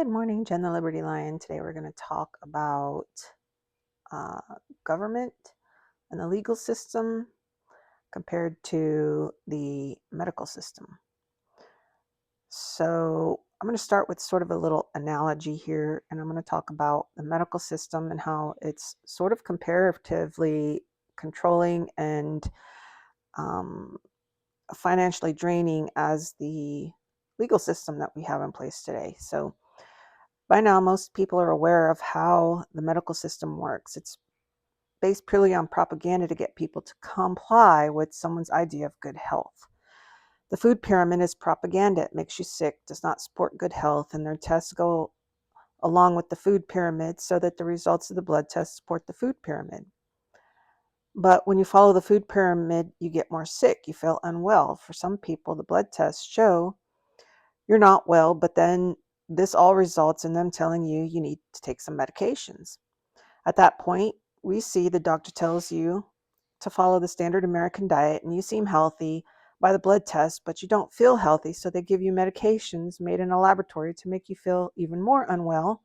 Good morning, Jen the Liberty Lion. Today we're going to talk about uh, government and the legal system compared to the medical system. So I'm going to start with sort of a little analogy here, and I'm going to talk about the medical system and how it's sort of comparatively controlling and um, financially draining as the legal system that we have in place today. So by now, most people are aware of how the medical system works. It's based purely on propaganda to get people to comply with someone's idea of good health. The food pyramid is propaganda. It makes you sick, does not support good health, and their tests go along with the food pyramid so that the results of the blood tests support the food pyramid. But when you follow the food pyramid, you get more sick. You feel unwell. For some people, the blood tests show you're not well, but then this all results in them telling you you need to take some medications. At that point, we see the doctor tells you to follow the standard American diet and you seem healthy by the blood test, but you don't feel healthy, so they give you medications made in a laboratory to make you feel even more unwell.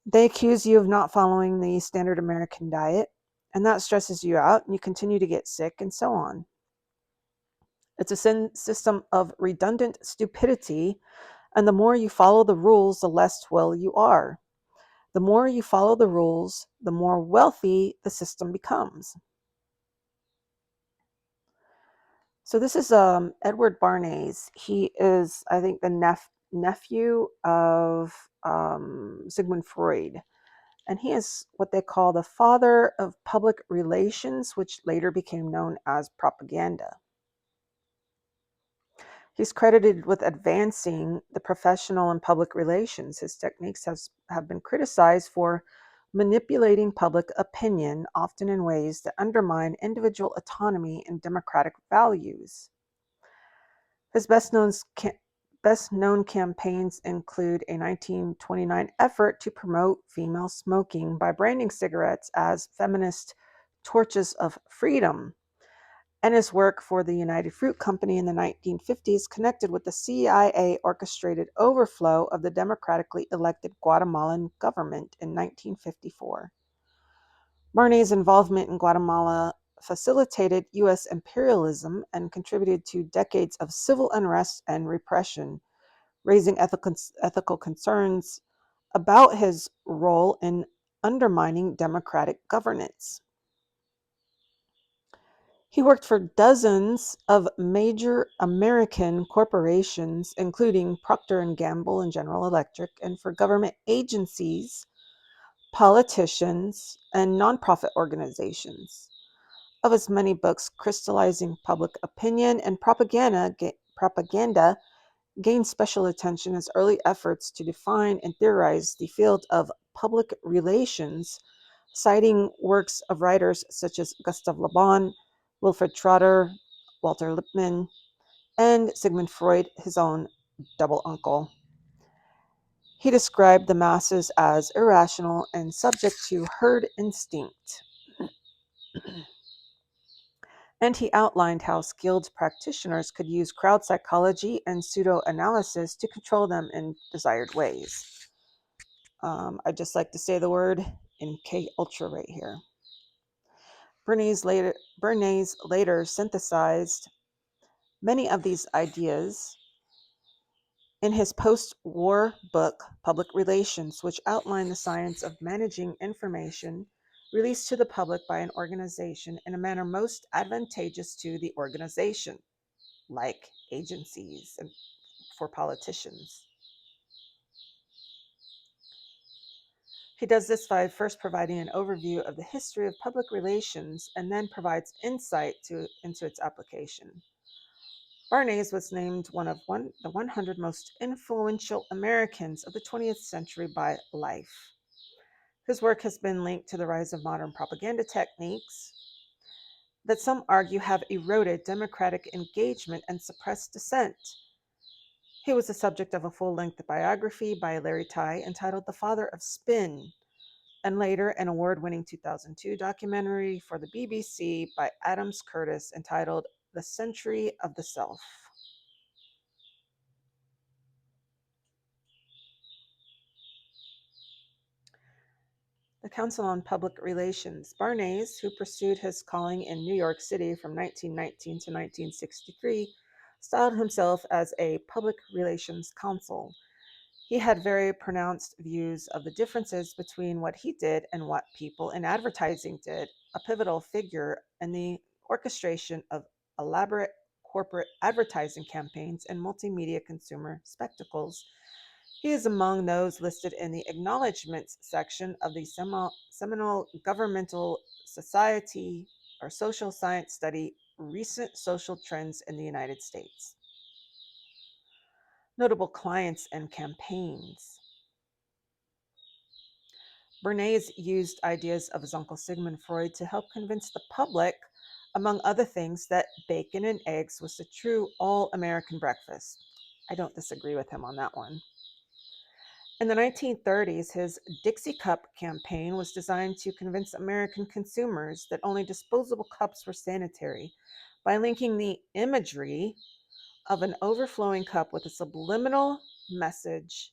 They accuse you of not following the standard American diet, and that stresses you out and you continue to get sick and so on. It's a system of redundant stupidity, and the more you follow the rules, the less well you are. The more you follow the rules, the more wealthy the system becomes. So this is Edward Bernays. He is, I think, the nephew of Sigmund Freud. And he is what they call the father of public relations, which later became known as propaganda. He's credited with advancing the professional and public relations. His techniques have been criticized for manipulating public opinion, often in ways that undermine individual autonomy and democratic values. His best-known campaigns include a 1929 effort to promote female smoking by branding cigarettes as feminist torches of freedom, and his work for the United Fruit Company in the 1950s connected with the CIA-orchestrated overthrow of the democratically elected Guatemalan government in 1954. Bernays' involvement in Guatemala facilitated U.S. imperialism and contributed to decades of civil unrest and repression, raising ethical concerns about his role in undermining democratic governance. He worked for dozens of major American corporations, including Procter and Gamble and General Electric, and for government agencies, politicians, and nonprofit organizations. Of his many books crystallizing public opinion and propaganda gained special attention as early efforts to define and theorize the field of public relations, citing works of writers such as Gustav Le Bon, Wilfred Trotter, Walter Lippmann, and Sigmund Freud, his own double uncle. He described the masses as irrational and subject to herd instinct. And he outlined how skilled practitioners could use crowd psychology and pseudo-analysis to control them in desired ways. I'd just like to say the word MK Ultra right here. Bernays later synthesized many of these ideas in his post-war book, Public Relations, which outlined the science of managing information released to the public by an organization in a manner most advantageous to the organization, like agencies and for politicians. He does this by first providing an overview of the history of public relations and then provides insight into its application. Bernays was named the 100 most influential Americans of the 20th century by Life. His work has been linked to the rise of modern propaganda techniques that some argue have eroded democratic engagement and suppressed dissent. He was the subject of a full-length biography by Larry Tye entitled The Father of Spin, and later an award-winning 2002 documentary for the BBC by Adams Curtis entitled The Century of the Self. Council on Public Relations. Bernays, who pursued his calling in New York City from 1919 to 1963, styled himself as a public relations counsel. He had very pronounced views of the differences between what he did and what people in advertising did, a pivotal figure in the orchestration of elaborate corporate advertising campaigns and multimedia consumer spectacles. He is among those listed in the acknowledgments section of the seminal Governmental Society or Social Science Study Recent Social Trends in the United States. Notable clients and campaigns. Bernays used ideas of his uncle Sigmund Freud to help convince the public, among other things, that bacon and eggs was the true all American breakfast. I don't disagree with him on that one. In the 1930s, his Dixie Cup campaign was designed to convince American consumers that only disposable cups were sanitary by linking the imagery of an overflowing cup with a subliminal message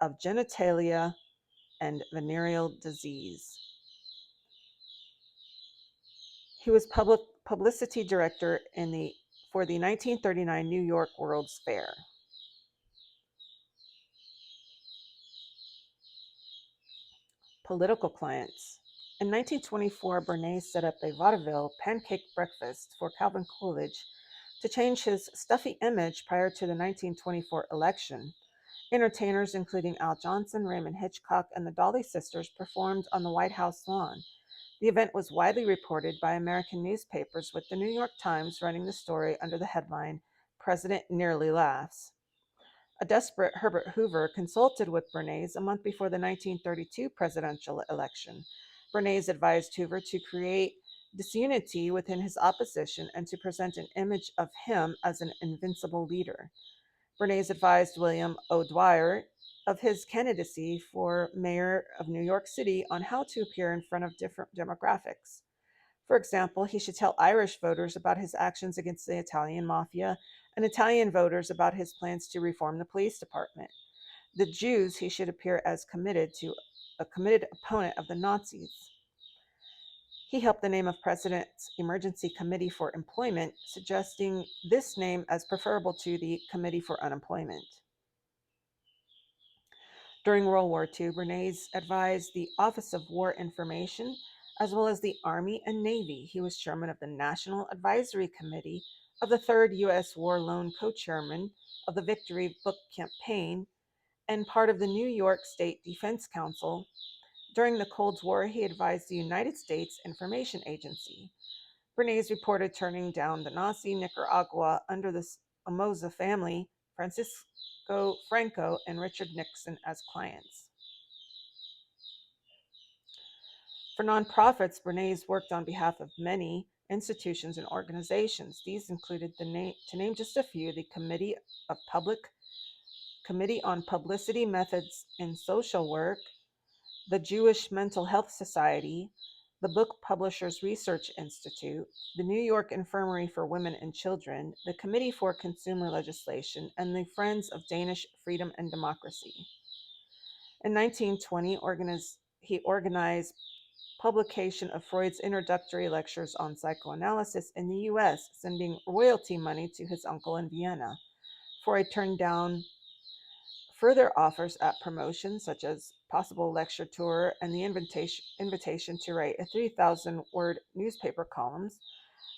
of genitalia and venereal disease. He was publicity director for the 1939 New York World's Fair. Political clients. In 1924, Bernays set up a vaudeville pancake breakfast for Calvin Coolidge to change his stuffy image prior to the 1924 election. Entertainers including Al Johnson, Raymond Hitchcock, and the Dolly Sisters performed on the White House lawn. The event was widely reported by American newspapers, with the New York Times running the story under the headline, "President Nearly Laughs." A desperate Herbert Hoover consulted with Bernays a month before the 1932 presidential election. Bernays advised Hoover to create disunity within his opposition and to present an image of him as an invincible leader. Bernays advised William O. Dwyer of his candidacy for mayor of New York City on how to appear in front of different demographics. For example, he should tell Irish voters about his actions against the Italian mafia and Italian voters about his plans to reform the police department. The Jews, he should appear as a committed opponent of the Nazis. He helped the name of President's Emergency Committee for Employment, suggesting this name as preferable to the Committee for Unemployment. During World War II, Bernays advised the Office of War Information as well as the Army and Navy. He was chairman of the National Advisory Committee of the Third U.S. War Loan, co-chairman of the Victory Book Campaign, and part of the New York State Defense Council. During the Cold War, he advised the United States Information Agency. Bernays reported turning down the Nazi Nicaragua under the Somoza family, Francisco Franco, and Richard Nixon as clients. For nonprofits, Bernays worked on behalf of many institutions and organizations. These included, to name just a few, the Committee on Publicity Methods in Social Work, the Jewish Mental Health Society, the Book Publishers Research Institute, the New York Infirmary for Women and Children, the Committee for Consumer Legislation, and the Friends of Danish Freedom and Democracy. In 1920, he organized publication of Freud's introductory lectures on psychoanalysis in the US, sending royalty money to his uncle in Vienna. Freud turned down further offers at promotion, such as possible lecture tour and the invitation to write a 3,000-word newspaper columns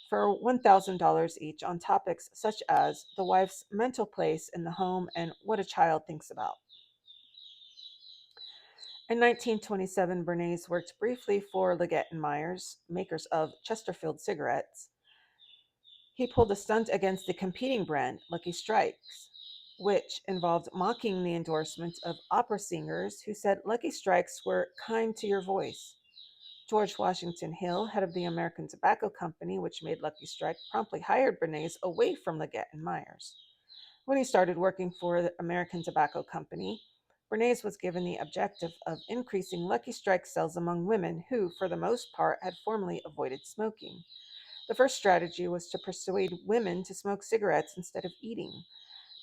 for $1,000 each on topics such as the wife's mental place in the home and what a child thinks about. In 1927, Bernays worked briefly for Leggett and Myers, makers of Chesterfield cigarettes. He pulled a stunt against the competing brand, Lucky Strikes, which involved mocking the endorsement of opera singers who said Lucky Strikes were kind to your voice. George Washington Hill, head of the American Tobacco Company, which made Lucky Strike, promptly hired Bernays away from Leggett and Myers. When he started working for the American Tobacco Company, Bernays was given the objective of increasing Lucky Strike sales among women who, for the most part, had formerly avoided smoking. The first strategy was to persuade women to smoke cigarettes instead of eating.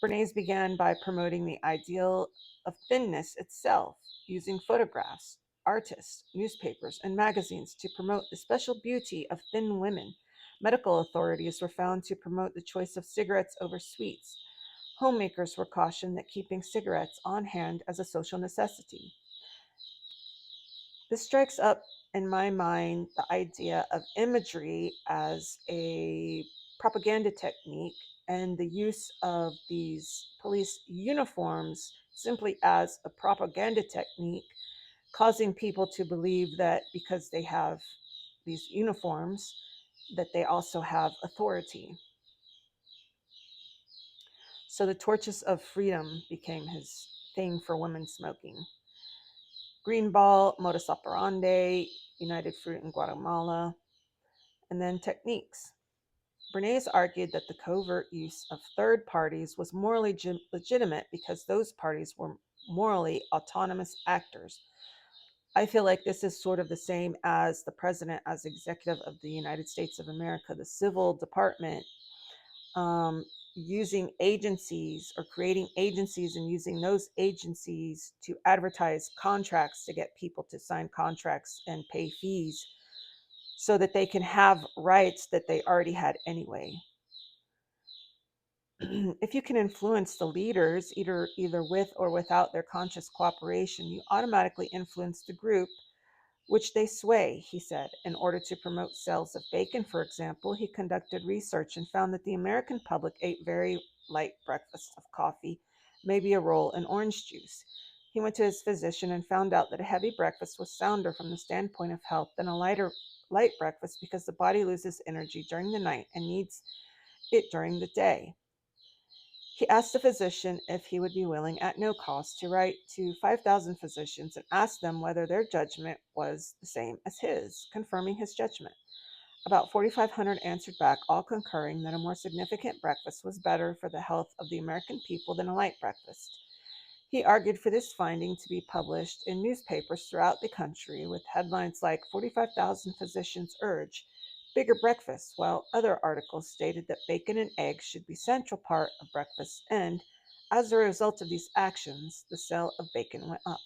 Bernays began by promoting the ideal of thinness itself, using photographs, artists, newspapers, and magazines to promote the special beauty of thin women. Medical authorities were found to promote the choice of cigarettes over sweets. Homemakers were cautioned that keeping cigarettes on hand as a social necessity. This strikes up in my mind the idea of imagery as a propaganda technique and the use of these police uniforms simply as a propaganda technique, causing people to believe that because they have these uniforms, that they also have authority. So the torches of freedom became his thing for women smoking. Greenball, modus operandi, United Fruit in Guatemala, and then techniques. Bernays argued that the covert use of third parties was morally legitimate because those parties were morally autonomous actors. I feel like this is sort of the same as the president as executive of the United States of America, the civil department, um, using agencies or creating agencies and using those agencies to advertise contracts to get people to sign contracts and pay fees so that they can have rights that they already had anyway. If you can influence the leaders, either with or without their conscious cooperation, you automatically influence the group which they sway, he said. In order to promote sales of bacon, for example, he conducted research and found that the American public ate very light breakfasts of coffee, maybe a roll, and orange juice. He went to his physician and found out that a heavy breakfast was sounder from the standpoint of health than a light breakfast because the body loses energy during the night and needs it during the day. He asked the physician if he would be willing, at no cost, to write to 5,000 physicians and ask them whether their judgment was the same as his, confirming his judgment. About 4,500 answered back, all concurring that a more significant breakfast was better for the health of the American people than a light breakfast. He argued for this finding to be published in newspapers throughout the country with headlines like 45,000 physicians urge bigger breakfast, while other articles stated that bacon and eggs should be central part of breakfast, and as a result of these actions, the sale of bacon went up.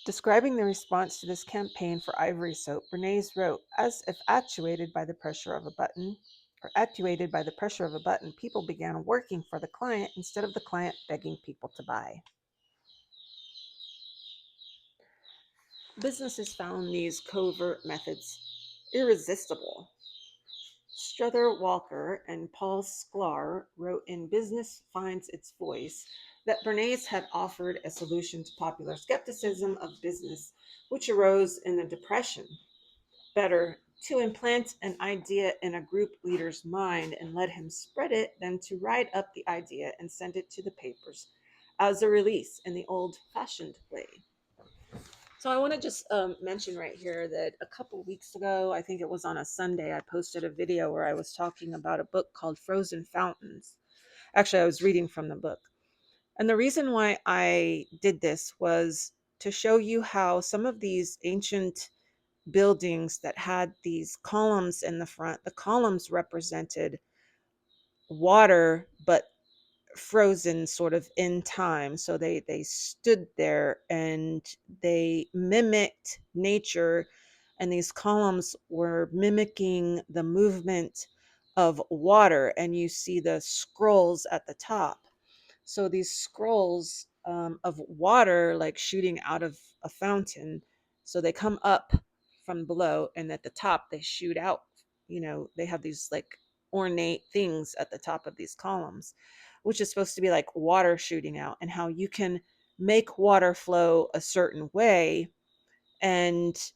Describing the response to this campaign for ivory soap, Bernays wrote, as if actuated by the pressure of a button, people began working for the client instead of the client begging people to buy. Businesses found these covert methods irresistible. Struther Walker and Paul Sklar wrote in Business Finds Its Voice that Bernays had offered a solution to popular skepticism of business, which arose in the Depression. Better to implant an idea in a group leader's mind and let him spread it than to write up the idea and send it to the papers as a release in the old fashioned way. So I want to just mention right here that a couple weeks ago, I think it was on a Sunday, I posted a video where I was talking about a book called Frozen Fountains. Actually, I was reading from the book. And the reason why I did this was to show you how some of these ancient buildings that had these columns in the front, the columns represented water, but frozen sort of in time. So they stood there and they mimicked nature, and these columns were mimicking the movement of water, and you see the scrolls at the top. So these scrolls of water like shooting out of a fountain, so they come up from below and at the top they shoot out. They have these like ornate things at the top of these columns, which is supposed to be like water shooting out, and how you can make water flow a certain way, and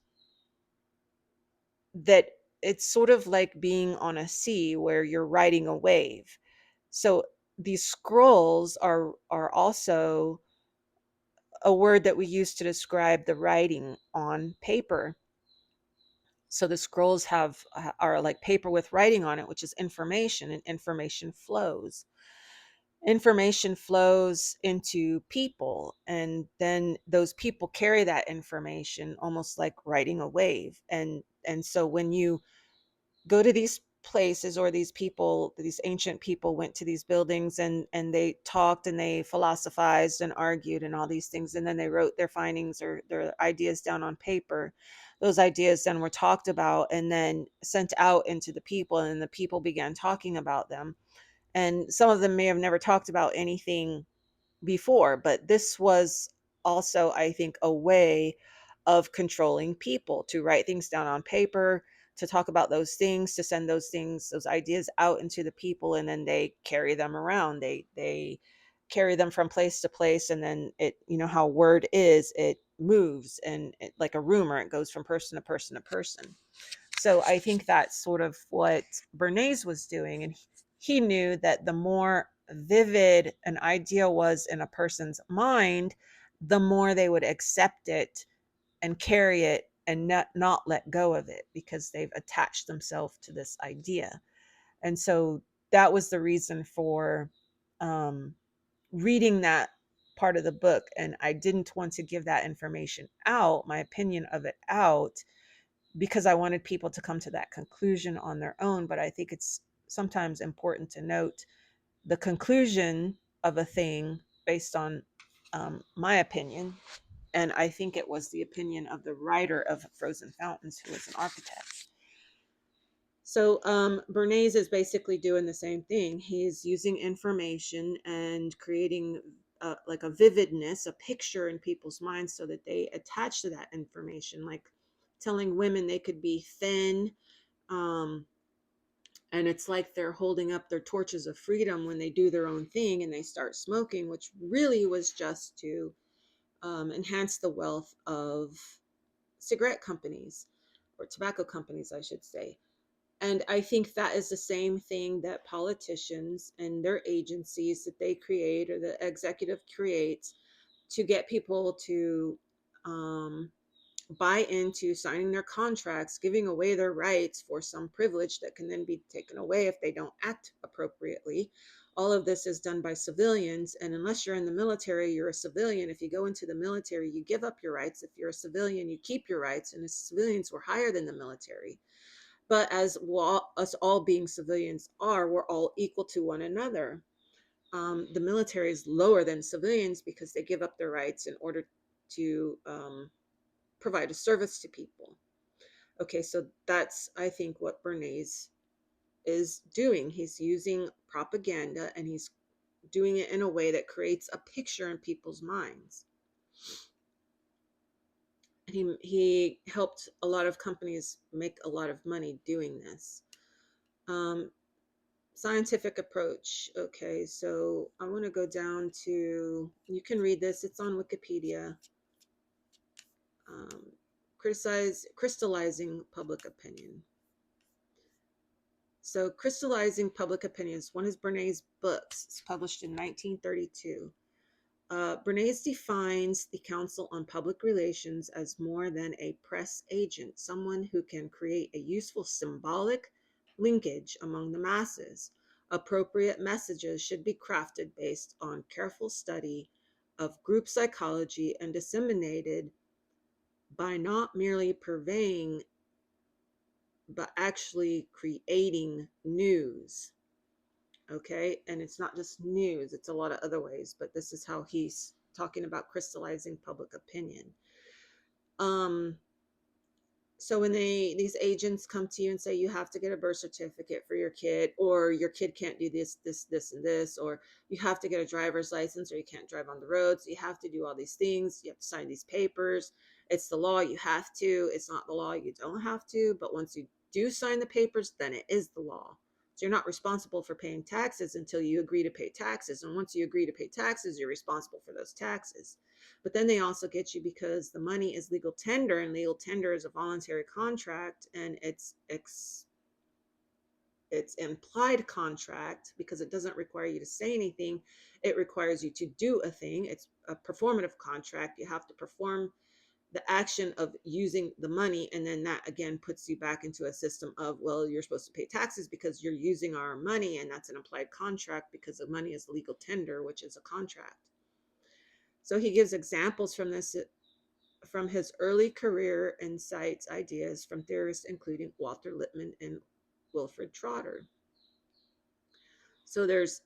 that it's sort of like being on a sea where you're riding a wave. So these scrolls are also a word that we use to describe the writing on paper. So the scrolls are like paper with writing on it, which is information, and information flows into people, and then those people carry that information almost like riding a wave. And so when you go to these places, or these people, these ancient people went to these buildings, and they talked and they philosophized and argued and all these things, and then they wrote their findings or their ideas down on paper. Those ideas then were talked about and then sent out into the people, and the people began talking about them. And some of them may have never talked about anything before, but this was also, I think, a way of controlling people, to write things down on paper, to talk about those things, to send those things, those ideas out into the people, and then they carry them around. They carry them from place to place, and then it, you know how word is, it moves, and like a rumor, it goes from person to person to person. So I think that's sort of what Bernays was doing. And he knew that the more vivid an idea was in a person's mind, the more they would accept it and carry it and not let go of it, because they've attached themselves to this idea. And so that was the reason for um, reading that part of the book. And I didn't want to give that information out, my opinion of it out, because I wanted people to come to that conclusion on their own. But I think it's sometimes important to note the conclusion of a thing based on my opinion. And I think it was the opinion of the writer of Frozen Fountains, who was an architect. So Bernays is basically doing the same thing. He's using information and creating like a vividness, a picture in people's minds, so that they attach to that information, like telling women they could be thin. Um, and it's like they're holding up their torches of freedom when they do their own thing and they start smoking, which really was just to enhance the wealth of cigarette companies, or tobacco companies, I should say. And I think that is the same thing that politicians and their agencies that they create, or the executive creates, to get people to um, buy into signing their contracts, giving away their rights for some privilege that can then be taken away if they don't act appropriately. All of this is done by civilians. And unless you're in the military, you're a civilian. If you go into the military, you give up your rights. If you're a civilian, you keep your rights. And the civilians were higher than the military. But as us all being civilians are, we're all equal to one another. The military is lower than civilians because they give up their rights in order to provide a service to people. Okay, so that's, I think, what Bernays is doing. He's using propaganda, and he's doing it in a way that creates a picture in people's minds. And he helped a lot of companies make a lot of money doing this. Um, Scientific approach. Okay, so I want to go down to, you can read this, it's on Wikipedia. Um, crystallizing public opinion. So, Crystallizing Public Opinion is one of Bernays' books. It's published in 1932. Bernays defines the Council on Public Relations as more than a press agent, someone who can create a useful symbolic linkage among the masses. Appropriate messages should be crafted based on careful study of group psychology and disseminated by not merely purveying, but actually creating news. Okay, and it's not just news, it's a lot of other ways, but this is how he's talking about crystallizing public opinion. um so when these agents come to you and say you have to get a birth certificate for your kid, or your kid can't do this and this, or you have to get a driver's license, or you can't drive on the roads, you have to do all these things, you have to sign these papers, it's the law, you have to, it's not the law, you don't have to, but once you do sign the papers, then it is the law. So you're not responsible for paying taxes until you agree to pay taxes, and once you agree to pay taxes, you're responsible for those taxes. But then they also get you because the money is legal tender, and legal tender is a voluntary contract, and it's implied contract because it doesn't require you to say anything. It requires you to do a thing. It's a performative contract. You have to perform the action of using the money, and then that again puts you back into a system of, well, you're supposed to pay taxes because you're using our money, and that's an implied contract because the money is legal tender, which is a contract. So he gives examples from this, from his early career, and cites ideas from theorists including Walter Lippmann and Wilfred Trotter. So there's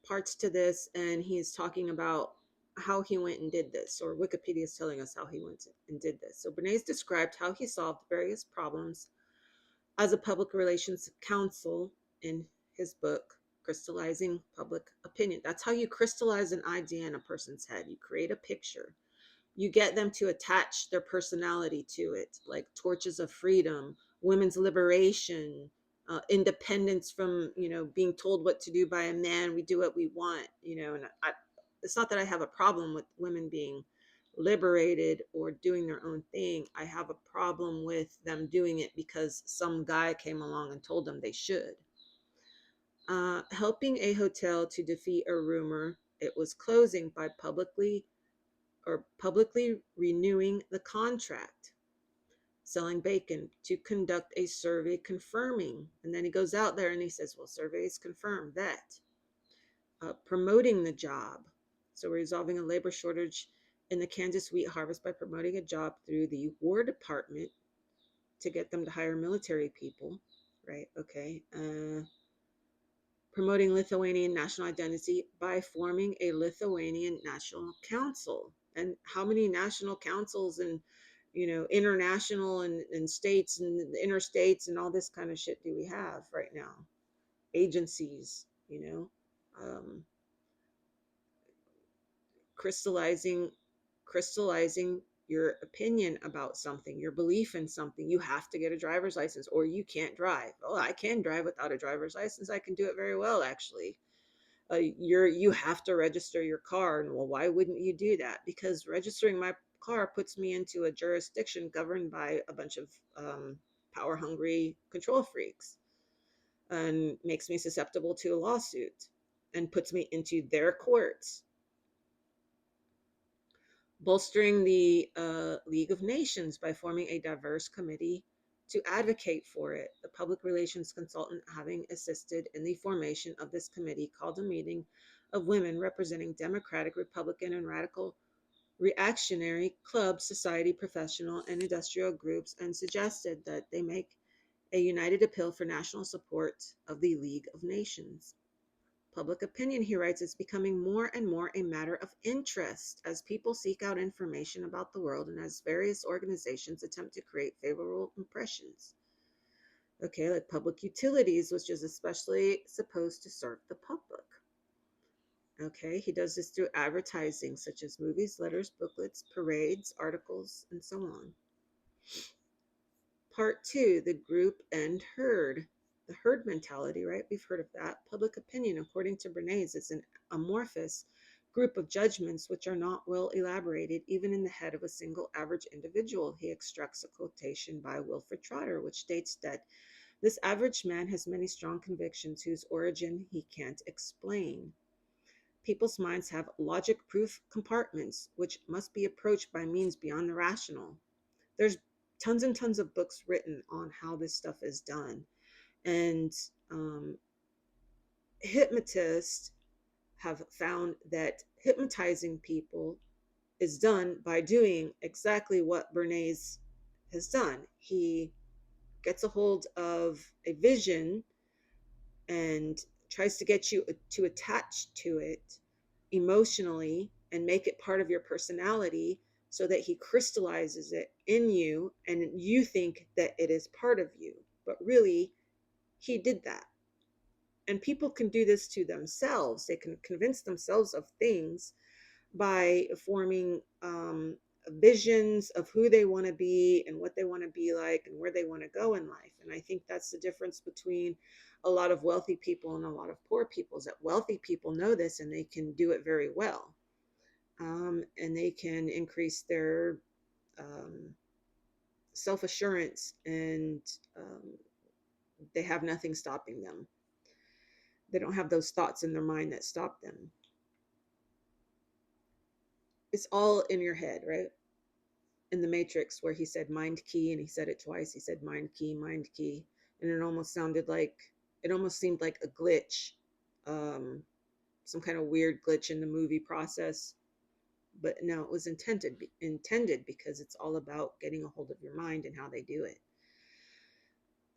parts to this, and he's talking about how he went and did this, or Wikipedia is telling us how he went and did this. So Bernays described how he solved various problems as a public relations counsel in his book, Crystallizing Public Opinion. That's how you crystallize an idea in a person's head. You create a picture, you get them to attach their personality to it, like torches of freedom, women's liberation, independence from, being told what to do by a man. We do what we want, and it's not that I have a problem with women being liberated or doing their own thing. I have a problem with them doing it because some guy came along and told them they should. Helping a hotel to defeat a rumor it was closing by publicly renewing the contract, selling bacon, to conduct a survey confirming. And then he goes out there and he says, well, surveys confirm that. Promoting the job. So we're resolving a labor shortage in the Kansas wheat harvest by promoting a job through the War Department to get them to hire military people, right? Okay. Promoting Lithuanian national identity by forming a Lithuanian National Council. And how many national councils and international and states and interstates and all this kind of shit do we have right now? Agencies, um, crystallizing crystallizing your opinion about something, your belief in something. You have to get a driver's license or you can't drive. Oh, I can drive without a driver's license. I can do it very well, actually. You have to register your car. And well, why wouldn't you do that? Because registering my car puts me into a jurisdiction governed by a bunch of power hungry control freaks and makes me susceptible to a lawsuit and puts me into their courts. Bolstering the League of Nations by forming a diverse committee to advocate for it. The public relations consultant, having assisted in the formation of this committee, called a meeting of women representing Democratic, Republican, and radical reactionary clubs, society, professional, and industrial groups, and suggested that they make a united appeal for national support of the League of Nations. Public opinion, he writes, is becoming more and more a matter of interest as people seek out information about the world and as various organizations attempt to create favorable impressions. Okay, like public utilities, which is especially supposed to serve the public. Okay, he does this through advertising, such as movies, letters, booklets, parades, articles, and so on. Part 2, the group and herd. The herd mentality, right? We've heard of that. Public opinion, according to Bernays, is an amorphous group of judgments which are not well elaborated, even in the head of a single average individual. He extracts a quotation by Wilfred Trotter, which states that this average man has many strong convictions whose origin he can't explain. People's minds have logic-proof compartments which must be approached by means beyond the rational. There's tons and tons of books written on how this stuff is done. And hypnotists have found that hypnotizing people is done by doing exactly what Bernays has done. He gets a hold of a vision and tries to get you to attach to it emotionally and make it part of your personality so that he crystallizes it in you and you think that it is part of you. But really, he did that. And people can do this to themselves. They can convince themselves of things by forming visions of who they want to be and what they want to be like and where they want to go in life. And I think that's the difference between a lot of wealthy people and a lot of poor people, is that wealthy people know this and they can do it very well. And they can increase their self-assurance, and they have nothing stopping them. They don't have those thoughts in their mind that stop them. It's all in your head, right? In the Matrix, where he said mind key, and he said it twice. He said mind key, and it almost seemed like a glitch, some kind of weird glitch in the movie process. But no, it was intended because it's all about getting a hold of your mind and how they do it.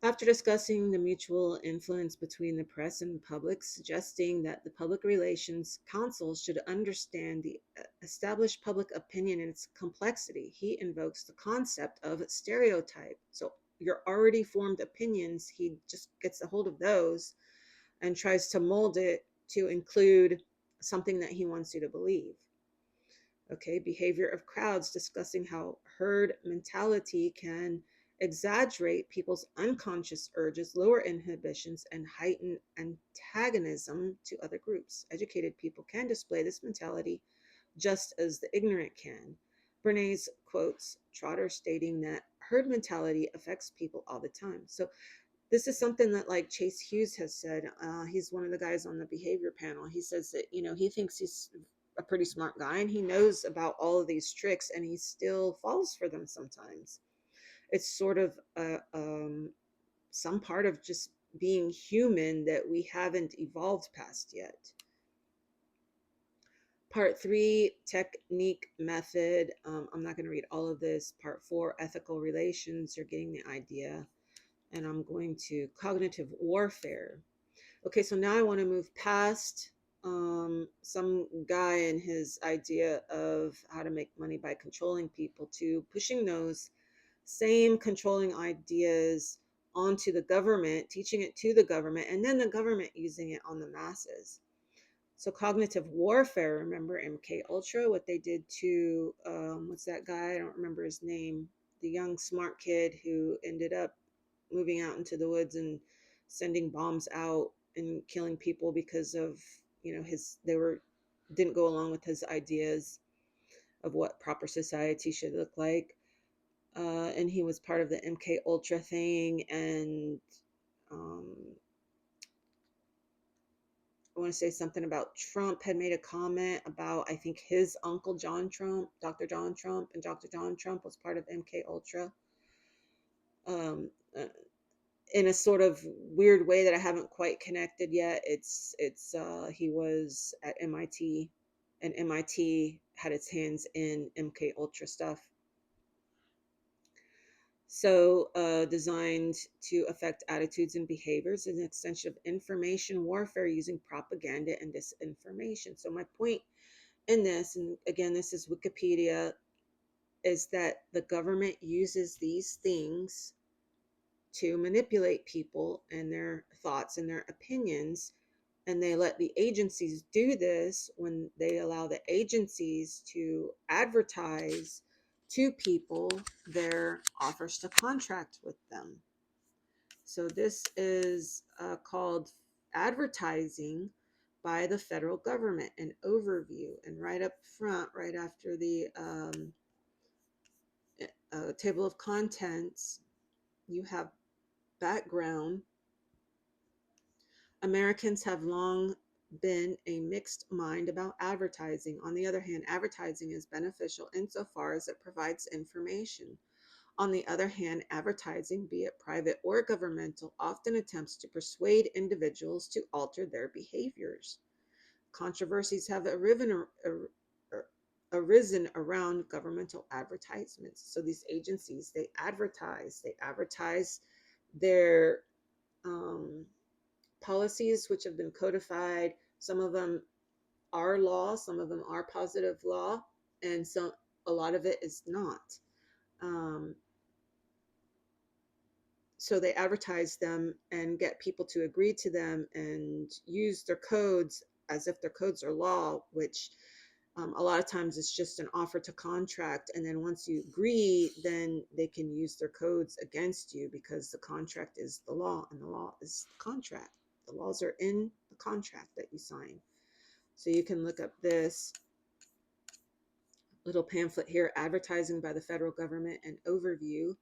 After discussing the mutual influence between the press and the public, suggesting that the Public Relations Council should understand the established public opinion and its complexity, he invokes the concept of stereotype. So your already formed opinions, he just gets a hold of those and tries to mold it to include something that he wants you to believe. Okay, behavior of crowds, discussing how herd mentality can exaggerate people's unconscious urges, lower inhibitions, and heighten antagonism to other groups. Educated people can display this mentality just as the ignorant can. Bernays quotes Trotter stating that herd mentality affects people all the time. So this is something that like Chase Hughes has said. He's one of the guys on the behavior panel. He says that, he thinks he's a pretty smart guy and he knows about all of these tricks and he still falls for them sometimes. It's sort of some part of just being human that we haven't evolved past yet. Part three, technique method. I'm not going to read all of this. Part four, ethical relations. You're getting the idea. And I'm going to cognitive warfare. Okay, so now I want to move past some guy and his idea of how to make money by controlling people to pushing those same controlling ideas onto the government, teaching it to the government, and then the government using it on the masses. So cognitive warfare, remember MK Ultra, what they did to what's that guy? I don't remember his name. The young smart kid who ended up moving out into the woods and sending bombs out and killing people because of his they were didn't go along with his ideas of what proper society should look like. And he was part of the MK Ultra thing, and um, I want to say something about Trump had made a comment about, I think, his uncle John Trump, Dr. John Trump, and Dr. John Trump was part of MK Ultra. Um, uh, in a sort of weird way that I haven't quite connected yet. It's he was at MIT, and MIT had its hands in MK Ultra stuff. So, designed to affect attitudes and behaviors, is an extension of information warfare using propaganda and disinformation. So, my point in this, and again, this is Wikipedia, is that the government uses these things to manipulate people and their thoughts and their opinions. And they let the agencies do this when they allow the agencies to advertise to people their offers to contract with them. So this is called advertising by the federal government, an overview. And right up front, right after the table of contents, you have background. Americans have long been a mixed mind about advertising. On the other hand, advertising is beneficial insofar as it provides information. On the other hand, advertising, be it private or governmental, often attempts to persuade individuals to alter their behaviors. Controversies have arisen around governmental advertisements. So these agencies, they advertise their um, policies, which have been codified. Some of them are law, some of them are positive law, and so a lot of it is not. Um, so they advertise them and get people to agree to them and use their codes as if their codes are law, which a lot of times it's just an offer to contract. And then once you agree, then they can use their codes against you because the contract is the law and the law is the contract. The laws are in the contract that you sign. So you can look up this little pamphlet here, Advertising by the Federal Government, an overview.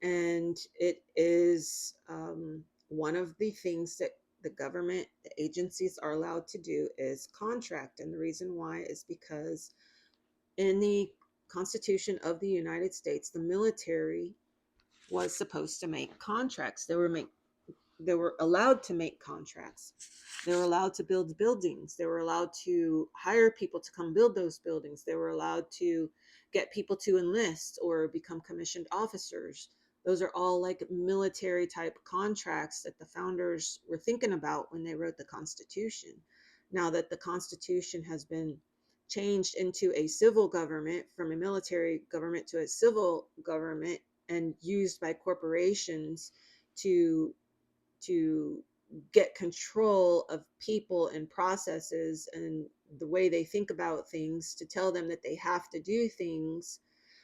And it is one of the things that the government, the agencies are allowed to do is contract. And the reason why is because in the Constitution of the United States, the military was supposed to make contracts. They were allowed to make contracts. They were allowed to build buildings. They were allowed to hire people to come build those buildings. They were allowed to get people to enlist or become commissioned officers. Those are all like military type contracts that the founders were thinking about when they wrote the Constitution. Now that the Constitution has been changed into a civil government, from a military government to a civil government, and used by corporations to to get control of people and processes and the way they think about things, to tell them that they have to do things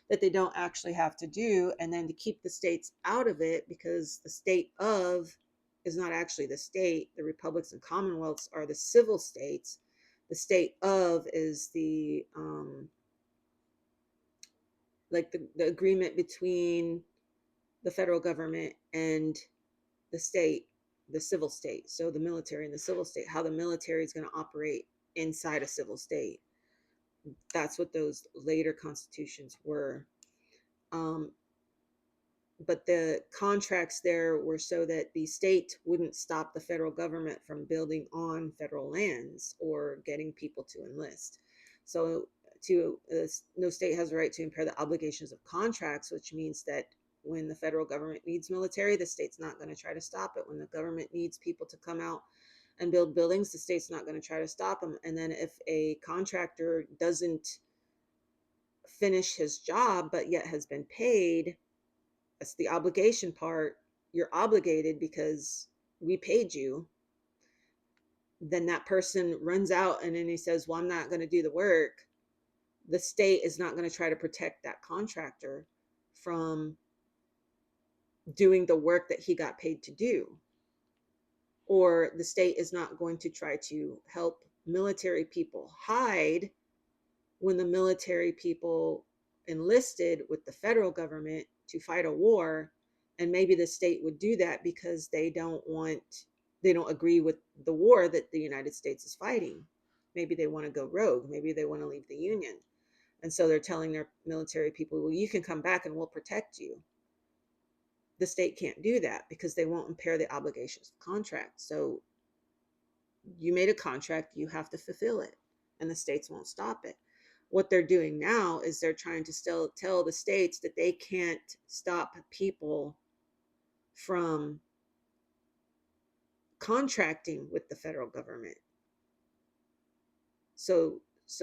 that they don't actually have to do, and then to keep the states out of it, because the state of is not actually the state. The republics and commonwealths are the civil states. The state of is the like the agreement between the federal government and the state, the civil state. So the military and the civil state, how the military is going to operate inside a civil state. That's what those later constitutions were. Um, but the contracts there were so that the state wouldn't stop the federal government from building on federal lands or getting people to enlist. So no state has a right to impair the obligations of contracts, which means that when the federal government needs military, the state's not going to try to stop it. When the government needs people to come out and build buildings, the state's not going to try to stop them. And then if a contractor doesn't finish his job but yet has been paid, that's the obligation part. You're obligated because we paid you. Then that person runs out and then he says, well, I'm not going to do the work. The state is not going to try to protect that contractor from doing the work that he got paid to do. Or the state is not going to try to help military people hide when the military people enlisted with the federal government to fight a war. And maybe the state would do that because they don't agree with the war that the United States is fighting. Maybe they want to go rogue. Maybe they want to leave the Union. And so they're telling their military people, well, you can come back and we'll protect you. The state can't do that because they won't impair the obligations of contract. So you made a contract, you have to fulfill it, and the states won't stop it. What they're doing now is they're trying to still tell the states that they can't stop people from contracting with the federal government. So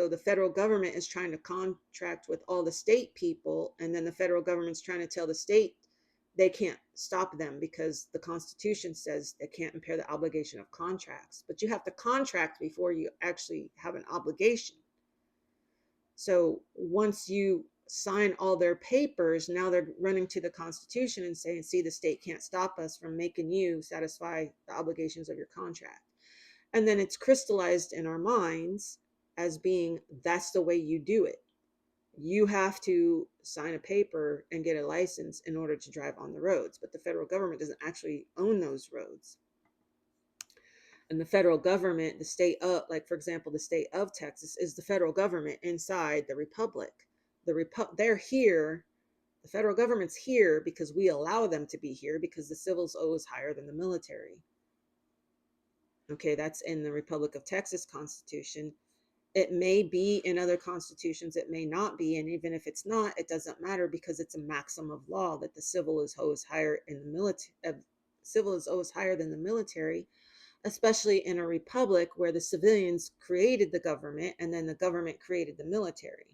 the federal government is trying to contract with all the state people, and then the federal government's trying to tell the state they can't stop them because the Constitution says they can't impair the obligation of contracts. But you have to contract before you actually have an obligation. So once you sign all their papers, now they're running to the Constitution and saying, see, the state can't stop us from making you satisfy the obligations of your contract. And then it's crystallized in our minds as being, that's the way you do it. You have to sign a paper and get a license in order to drive on the roads. But the federal government doesn't actually own those roads. And the federal government, the state of, like, for example, the state of Texas is the federal government inside the republic. They're here. The federal government's here because we allow them to be here, because the civil's always higher than the military. Okay, that's in the Republic of Texas Constitution. It may be in other constitutions, it may not be. And even if it's not, it doesn't matter, because it's a maxim of law that the civil is always higher in the military. Civil is always higher than the military, especially in a republic where the civilians created the government and then the government created the military.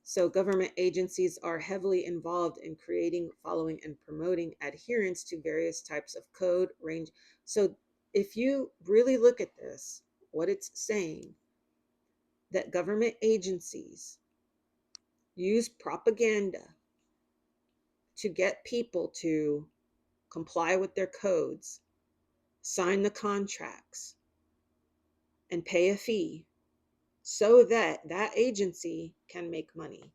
So government agencies are heavily involved in creating, following, and promoting adherence to various types of code range. So if you really look at this, what it's saying, that government agencies use propaganda to get people to comply with their codes, sign the contracts, and pay a fee so that that agency can make money.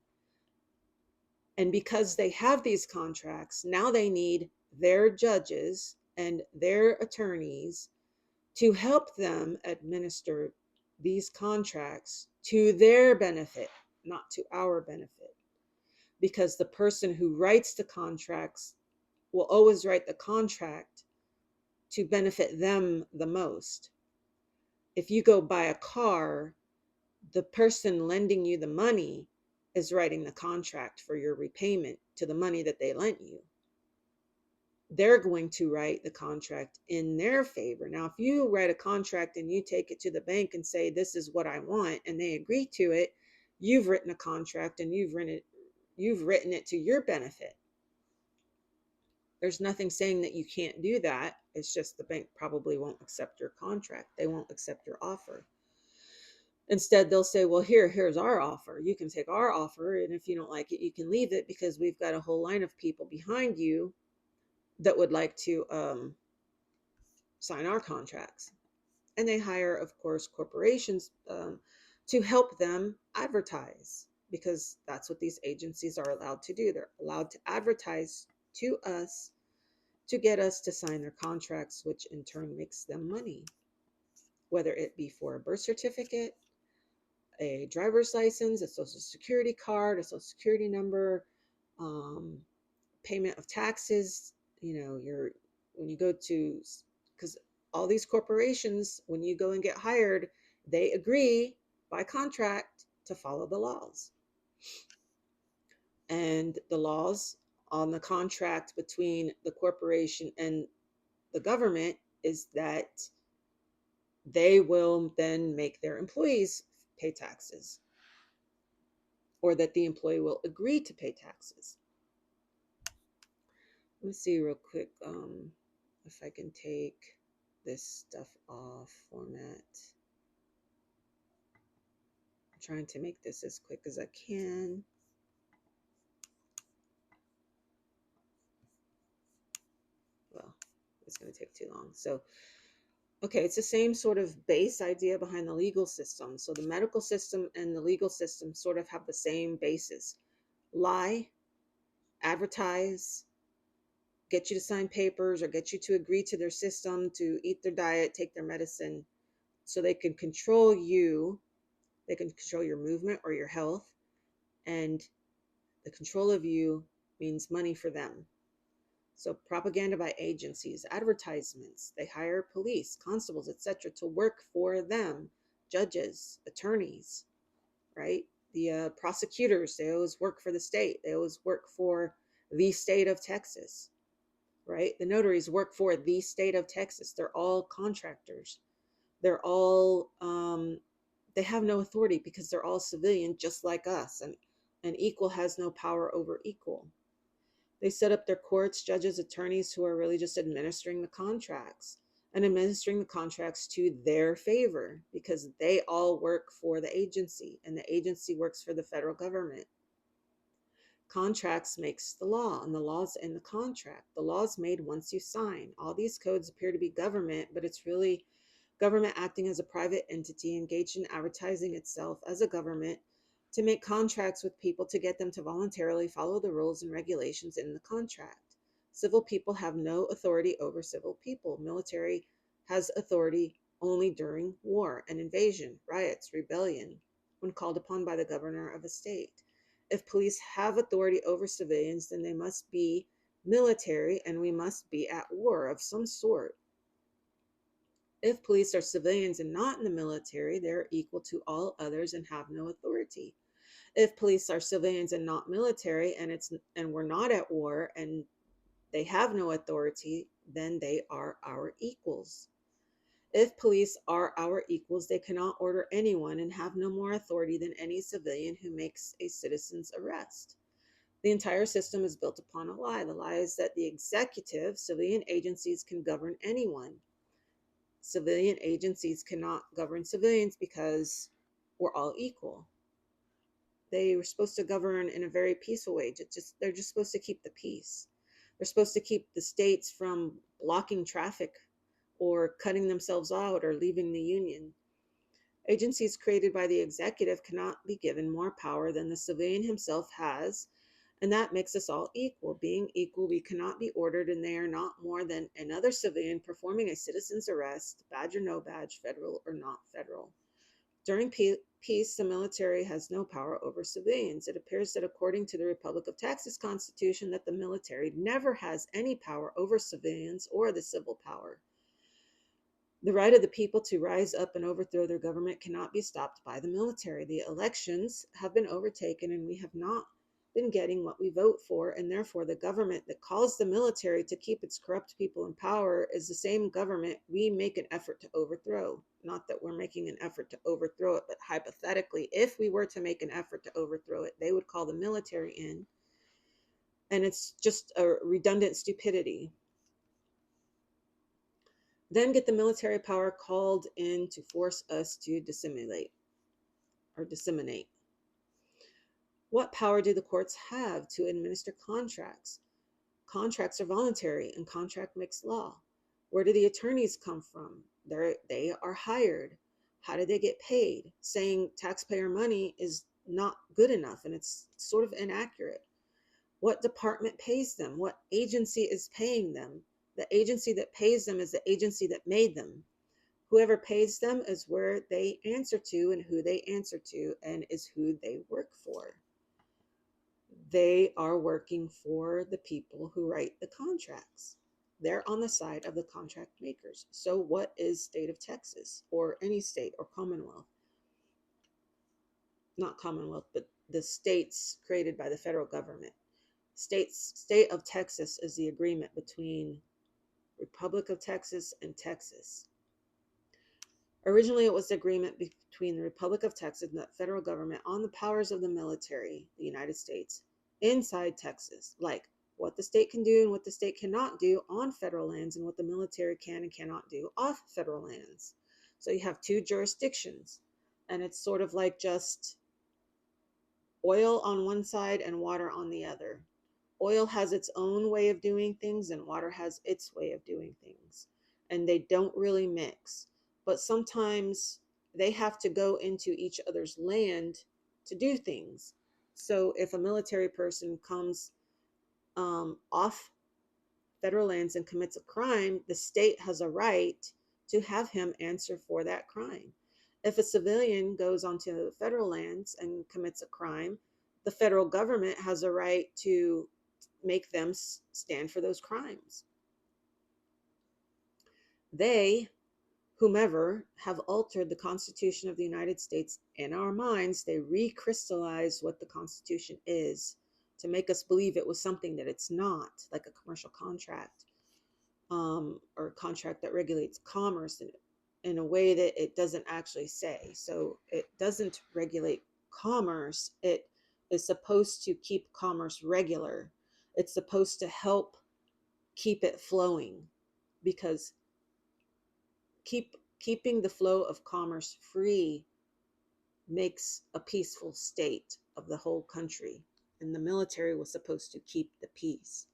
And because they have these contracts, now they need their judges and their attorneys to help them administer these contracts to their benefit, not to our benefit. Because the person who writes the contracts will always write the contract to benefit them the most. If you go buy a car, the person lending you the money is writing the contract for your repayment to the money that they lent you. They're going to write the contract in their favor. Now, if you write a contract and you take it to the bank and say, this is what I want, and they agree to it, you've written a contract and you've written it to your benefit. There's nothing saying that you can't do that. It's just the bank probably won't accept your contract. They won't accept your offer. Instead, they'll say, well, here's our offer. You can take our offer, and if you don't like it, you can leave it, because we've got a whole line of people behind you that would like to sign our contracts. And they hire, of course, corporations to help them advertise, because that's what these agencies are allowed to do. They're allowed to advertise to us to get us to sign their contracts, which in turn makes them money, whether it be for a birth certificate, a driver's license, a social security card, a social security number, um, payment of taxes. When you go to, because all these corporations, when you go and get hired, they agree by contract to follow the laws. And the laws on the contract between the corporation and the government is that they will then make their employees pay taxes, or that the employee will agree to pay taxes. Let me see real quick if I can take this stuff off format. I'm trying to make this as quick as I can. Well, it's going to take too long. So, okay, it's the same sort of base idea behind the legal system. So the medical system and the legal system sort of have the same basis. Lie, advertise, get you to sign papers, or get you to agree to their system, to eat their diet, take their medicine, so they can control you. They can control your movement or your health, and the control of you means money for them. So propaganda by agencies, advertisements, they hire police, constables, etc. to work for them, judges, attorneys, right? The prosecutors, they always work for the state. They always work for the state of Texas, right? The notaries work for the state of Texas. They're all contractors. They're all, they have no authority because they're all civilian, just like us. And equal has no power over equal. They set up their courts, judges, attorneys who are really just administering the contracts, and administering the contracts to their favor, because they all work for the agency, and the agency works for the federal government. Contracts makes the law, and the law's in the contract. The law's made once you sign. All these codes appear to be government, but it's really government acting as a private entity engaged in advertising itself as a government to make contracts with people to get them to voluntarily follow the rules and regulations in the contract. Civil people have no authority over civil people. Military has authority only during war and invasion, riots, rebellion, when called upon by the governor of a state. If police have authority over civilians, then they must be military, and we must be at war of some sort. If police are civilians and not in the military, they're equal to all others and have no authority. If police are civilians and not military, and we're not at war and they have no authority, then they are our equals. If police are our equals, they cannot order anyone and have no more authority than any civilian who makes a citizen's arrest. The entire system is built upon a lie. The lie is that the executive, civilian agencies can govern anyone. Civilian agencies cannot govern civilians because we're all equal. They were supposed to govern in a very peaceful way. They're just supposed to keep the peace. They're supposed to keep the states from blocking traffic or cutting themselves out or leaving the union. Agencies created by the executive cannot be given more power than the civilian himself has, and that makes us all equal. Being equal, we cannot be ordered, and they are not more than another civilian performing a citizen's arrest, badge or no badge, federal or not federal. During peace, the military has no power over civilians. It appears that according to the Republic of Texas Constitution, that the military never has any power over civilians or the civil power. The right of the people to rise up and overthrow their government cannot be stopped by the military. The elections have been overtaken, and we have not been getting what we vote for, and therefore the government that calls the military to keep its corrupt people in power is the same government we make an effort to overthrow. Not that we're making an effort to overthrow it, but hypothetically, if we were to make an effort to overthrow it, they would call the military in, and it's just a redundant stupidity. Then get the military power called in to force us to disseminate. What power do the courts have to administer contracts? Contracts are voluntary, and contract makes law. Where do the attorneys come from? They are hired. How do they get paid? Saying taxpayer money is not good enough, and it's sort of inaccurate. What department pays them? What agency is paying them? The agency that pays them is the agency that made them. Whoever pays them is where they answer to and who they answer to, and is who they work for. They are working for the people who write the contracts. They're on the side of the contract makers. So what is state of Texas, or any state or commonwealth? Not commonwealth, but the states created by the federal government. State of Texas is the agreement between Republic of Texas and Texas. Originally, it was the agreement between the Republic of Texas and the federal government on the powers of the military, the United States, inside Texas, like what the state can do and what the state cannot do on federal lands, and what the military can and cannot do off federal lands. So you have two jurisdictions, and it's sort of like just oil on one side and water on the other. Oil has its own way of doing things, and water has its way of doing things, and they don't really mix. But sometimes they have to go into each other's land to do things. So if a military person comes off federal lands and commits a crime, the state has a right to have him answer for that crime. If a civilian goes onto federal lands and commits a crime, the federal government has a right to make them stand for those crimes. They, whomever, have altered the Constitution of the United States in our minds. They recrystallized what the Constitution is to make us believe it was something that it's not, like a commercial contract, or a contract that regulates commerce in a way that it doesn't actually say. So it doesn't regulate commerce. It is supposed to keep commerce regular. It's supposed to help keep it flowing, because keeping the flow of commerce free makes a peaceful state of the whole country, and the military was supposed to keep the peace.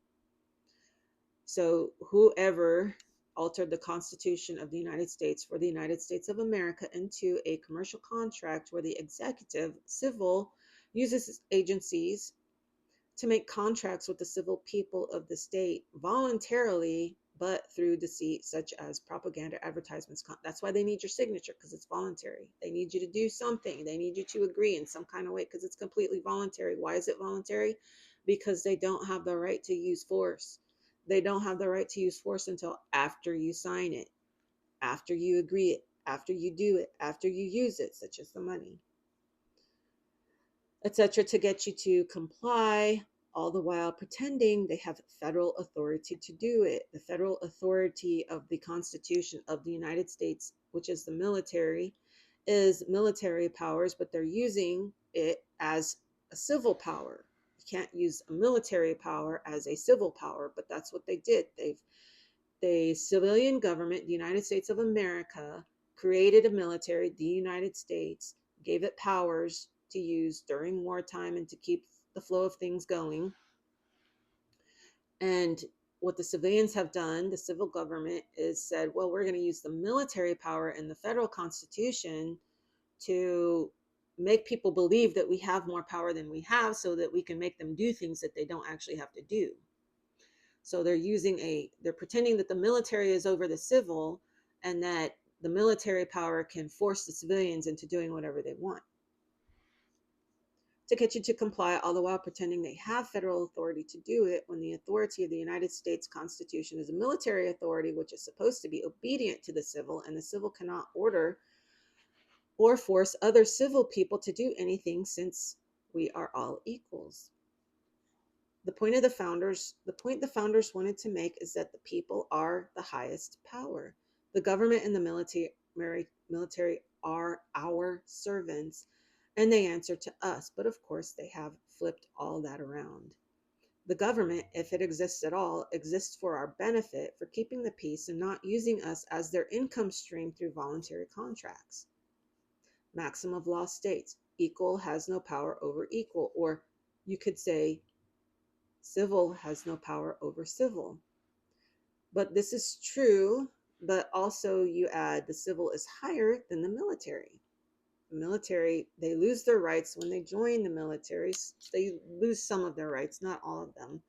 So whoever altered the Constitution of the United States for the United States of America into a commercial contract where the executive civil uses agencies to make contracts with the civil people of the state voluntarily, but through deceit, such as propaganda, advertisements. That's why they need your signature, because it's voluntary. They need you to do something. They need you to agree in some kind of way, because it's completely voluntary. Why is it voluntary? Because they don't have the right to use force. They don't have the right to use force until after you sign it, after you agree it, after you do it, after you use it, such as the money, etc., to get you to comply, all the while pretending they have federal authority to do it. The federal authority of the Constitution of the United States, which is the military, is military powers, but they're using it as a civil power. You can't use a military power as a civil power, but that's what they did. The civilian government, the United States of America, created a military, the United States, gave it powers to use during wartime and to keep the flow of things going. And what the civilians have done, the civil government, is said, well, we're going to use the military power in the federal Constitution to make people believe that we have more power than we have, so that we can make them do things that they don't actually have to do. So they're pretending that the military is over the civil, and that the military power can force the civilians into doing whatever they want. to get you to comply, all the while pretending they have federal authority to do it, when the authority of the United States Constitution is a military authority which is supposed to be obedient to the civil, and the civil cannot order or force other civil people to do anything, since we are all equals. The point the founders wanted to make is that the people are the highest power. The government and the military are our servants, and they answer to us. But of course, they have flipped all that around. The government, if it exists at all, exists for our benefit, for keeping the peace, and not using us as their income stream through voluntary contracts. Maxim of law states, equal has no power over equal, or you could say civil has no power over civil. But this is true, but also you add the civil is higher than the military. The military, they lose their rights when they join the military. They lose some of their rights, not all of them.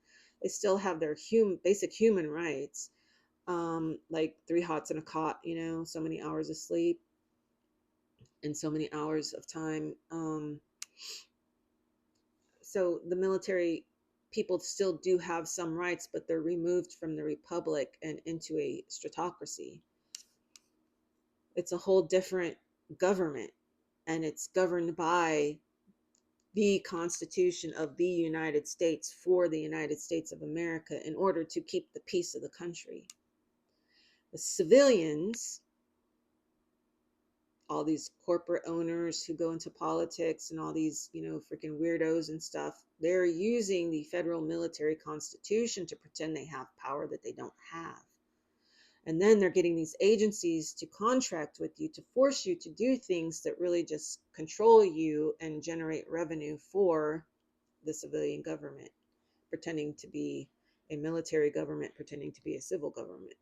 They still have their basic human rights, like 3 hots and a cot, so many hours of sleep and so many hours of time. So the military people still do have some rights, but they're removed from the republic and into a stratocracy. It's a whole different government, and it's governed by the Constitution of the United States for the United States of America in order to keep the peace of the country. The civilians, all these corporate owners who go into politics and all these, freaking weirdos and stuff, they're using the federal military constitution to pretend they have power that they don't have. And then they're getting these agencies to contract with you to force you to do things that really just control you and generate revenue for the civilian government, pretending to be a military government, pretending to be a civil government.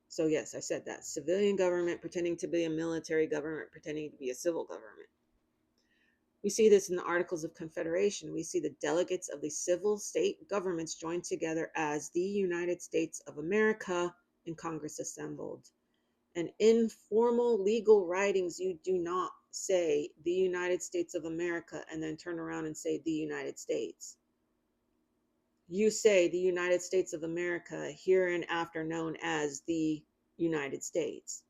So yes, I said that. Civilian government pretending to be a military government, pretending to be a civil government. We see this in the Articles of Confederation. We see the delegates of the civil state governments joined together as the United States of America in Congress assembled. And in formal legal writings, you do not say the United States of America and then turn around and say the United States. You say the United States of America, hereinafter known as the United States.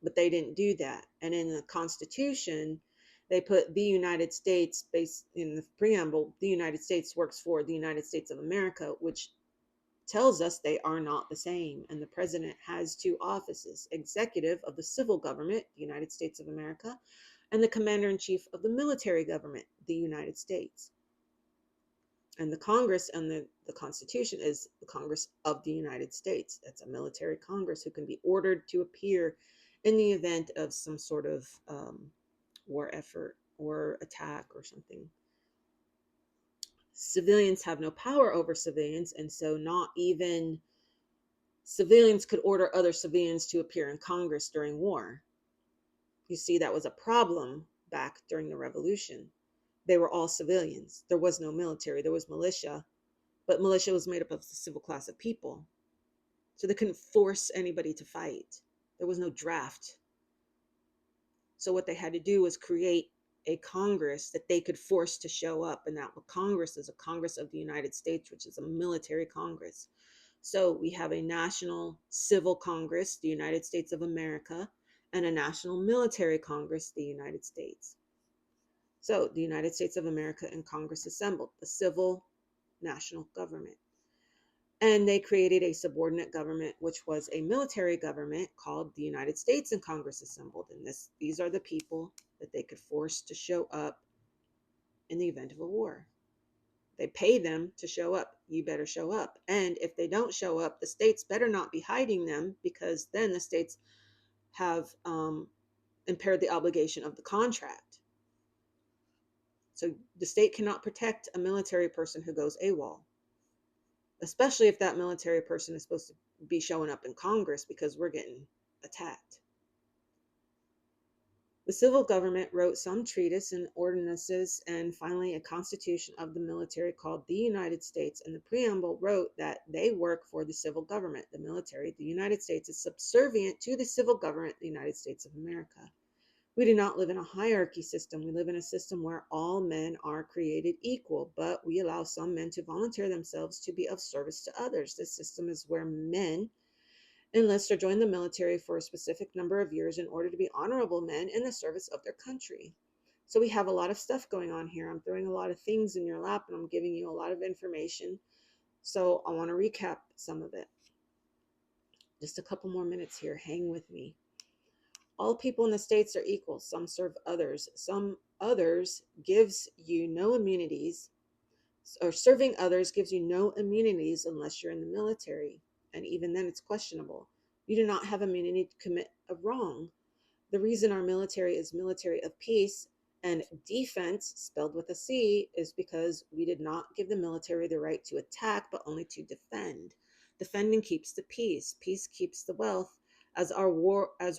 But they didn't do that. And in the Constitution, they put the United States, based in the preamble, the United States works for the United States of America, which tells us they are not the same. And the president has 2 offices: executive of the civil government, the United States of America, and the commander-in-chief of the military government, the United States. And the Congress and the Constitution is the Congress of the United States. That's a military Congress who can be ordered to appear in the event of some sort of war effort or attack or something. Civilians have no power over civilians, and so not even civilians could order other civilians to appear in Congress during war. You see, that was a problem back during the Revolution. They were all civilians. There was no military. There was militia, but militia was made up of the civil class of people. So they couldn't force anybody to fight. There was no draft. So what they had to do was create a Congress that they could force to show up. And that Congress is a Congress of the United States, which is a military Congress. So we have a national civil Congress, the United States of America, and a national military Congress, the United States. So the United States of America and Congress assembled, the civil national government. And they created a subordinate government, which was a military government called the United States, and Congress assembled. And these are the people that they could force to show up in the event of a war. They pay them to show up. You better show up. And if they don't show up, the states better not be hiding them, because then the states have impaired the obligation of the contract. So the state cannot protect a military person who goes AWOL, especially if that military person is supposed to be showing up in Congress, because we're getting attacked. The civil government wrote some treatise and ordinances, and finally a constitution of the military called the United States. And the preamble wrote that they work for the civil government, the military. The United States is subservient to the civil government, the United States of America. We do not live in a hierarchy system. We live in a system where all men are created equal, but we allow some men to volunteer themselves to be of service to others. This system is where men enlist or join the military for a specific number of years in order to be honorable men in the service of their country. So we have a lot of stuff going on here. I'm throwing a lot of things in your lap and I'm giving you a lot of information. So I want to recap some of it. Just a couple more minutes here. Hang with me. All people in the states are equal. Some serve others. Some others gives you no immunities, or serving others gives you no immunities unless you're in the military. And even then, it's questionable. You do not have immunity to commit a wrong. The reason our military is military of peace and defense, spelled with a C, is because we did not give the military the right to attack, but only to defend. Defending keeps the peace. Peace keeps the wealth. As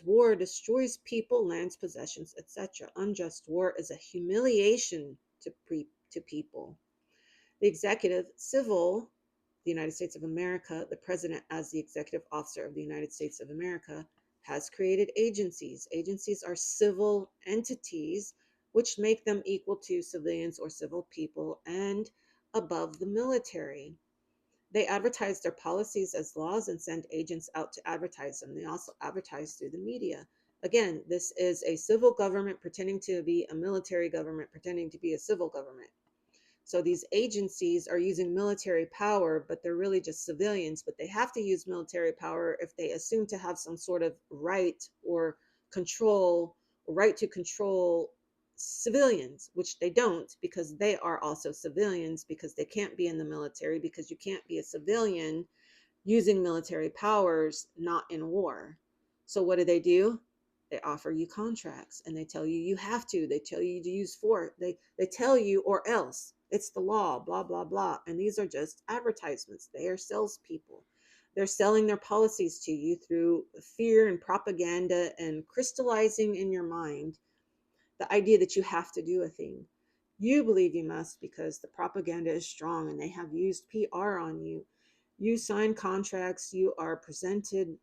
war destroys people, lands, possessions, etc. Unjust war is a humiliation to people. The executive, civil, the United States of America, the president as the executive officer of the United States of America, has created agencies. Agencies are civil entities which make them equal to civilians or civil people and above the military. They advertise their policies as laws and send agents out to advertise them. They also advertise through the media. Again, this is a civil government pretending to be a military government, pretending to be a civil government. So these agencies are using military power, but they're really just civilians. But they have to use military power if they assume to have some sort of right or control, right to control civilians, which they don't, because they are also civilians, because they can't be in the military, because you can't be a civilian using military powers, not in war. So what do? They offer you contracts and they tell you you have to. They tell you to use force. They tell you or else. It's the law, blah, blah, blah. And these are just advertisements. They are salespeople. They're selling their policies to you through fear and propaganda and crystallizing in your mind the idea that you have to do a thing. You believe you must because the propaganda is strong and they have used PR on you. You sign contracts, you are presented,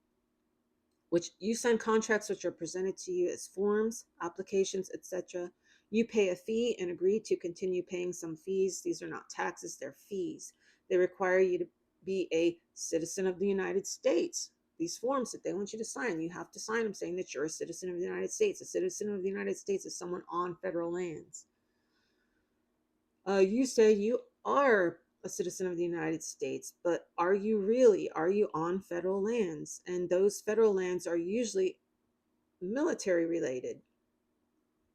which you sign contracts which are presented to you as forms, applications, etc. You pay a fee and agree to continue paying some fees. These are not taxes, they're fees. They require you to be a citizen of the United States. These forms that they want you to sign, you have to sign them saying that you're a citizen of the United States. A citizen of the United States is someone on federal lands. You say you are a citizen of the United States, but are you really? Are you on federal lands? And those federal lands are usually military related.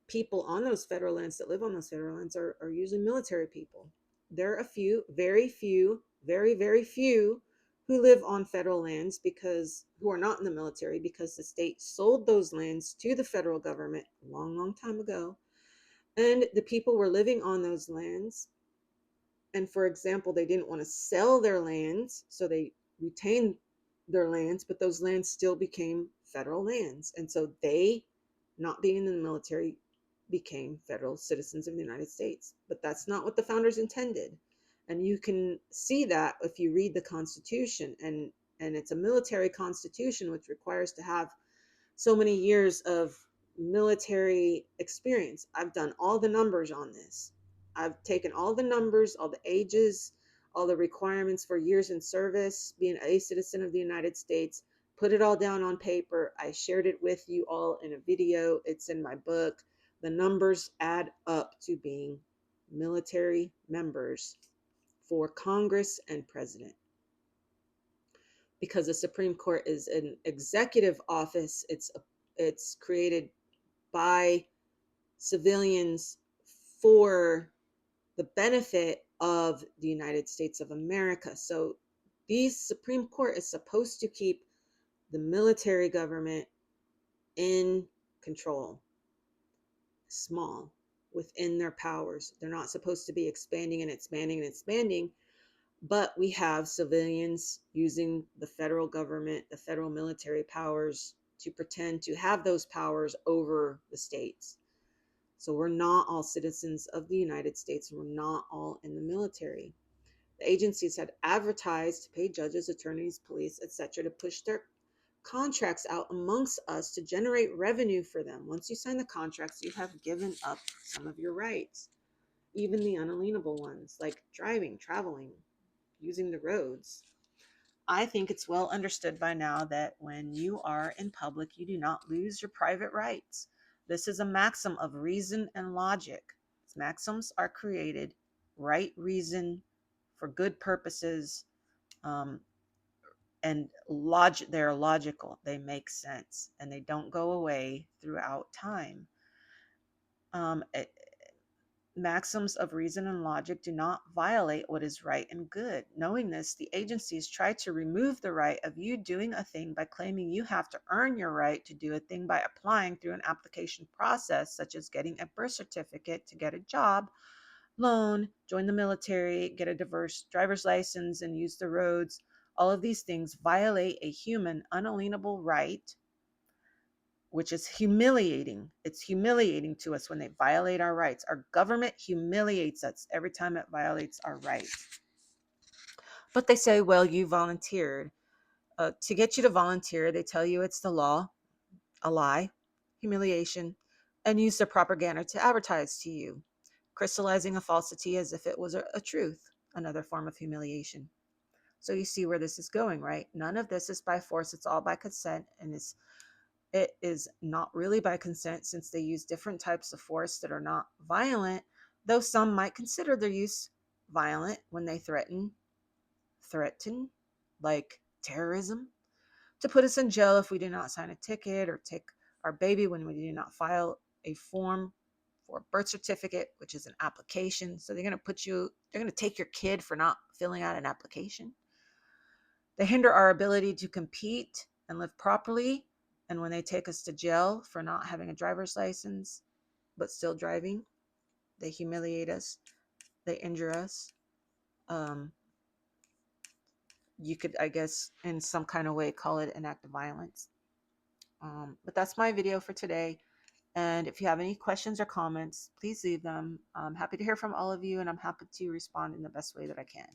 People on those federal lands that live on those federal lands are usually military people. There are a few, very few, very, very few who live on federal lands because who are not in the military because the state sold those lands to the federal government a long, long time ago. And the people were living on those lands, and for example, they didn't want to sell their lands, so they retained their lands, but those lands still became federal lands. And so they, not being in the military, became federal citizens of the United States. But that's not what the founders intended. And you can see that if you read the Constitution, and it's a military constitution, which requires to have so many years of military experience. I've done all the numbers on this. I've taken all the numbers, all the ages, all the requirements for years in service, being a citizen of the United States, put it all down on paper. I shared it with you all in a video. It's in my book. The numbers add up to being military members for Congress and president. Because the Supreme Court is an executive office, it's created by civilians for the benefit of the United States of America. So the Supreme Court is supposed to keep the military government in control, small, within their powers. They're not supposed to be expanding and expanding and expanding, but we have civilians using the federal government, the federal military powers to pretend to have those powers over the states. So we're not all citizens of the United States, and we're not all in the military. The agencies had advertised to pay judges, attorneys, police, etc., to push their contracts out amongst us to generate revenue for them. Once you sign the contracts, you have given up some of your rights, even the unalienable ones like driving, traveling, using the roads. I think it's well understood by now that when you are in public, you do not lose your private rights. This is a maxim of reason and logic. Maxims are created, right reason, for good purposes, um, and they're logical. They make sense, and they don't go away throughout time. Um, it, Maxims of reason and logic do not violate what is right and good. Knowing this, the agencies try to remove the right of you doing a thing by claiming you have to earn your right to do a thing by applying through an application process, such as getting a birth certificate to get a job, loan, join the military, get a diverse driver's license, and use the roads. All of these things violate a human, unalienable right, which is humiliating. It's humiliating to us when they violate our rights. Our government humiliates us every time it violates our rights. But they say, well, you volunteered. To get you to volunteer, they tell you it's the law, a lie, humiliation, and use their propaganda to advertise to you, crystallizing a falsity as if it was a truth, another form of humiliation. So you see where this is going, right? None of this is by force, it's all by consent, and it is not really by consent since they use different types of force that are not violent, though some might consider their use violent when they threaten like terrorism, to put us in jail if we do not sign a ticket, or take our baby when we do not file a form for a birth certificate, which is an application. So they're going to take your kid for not filling out an application. They hinder our ability to compete and live properly. And when they take us to jail for not having a driver's license, but still driving, they humiliate us, they injure us. Um, you could, I guess, in some kind of way, call it an act of violence. But that's my video for today. And if you have any questions or comments, please leave them. I'm happy to hear from all of you, and I'm happy to respond in the best way that I can.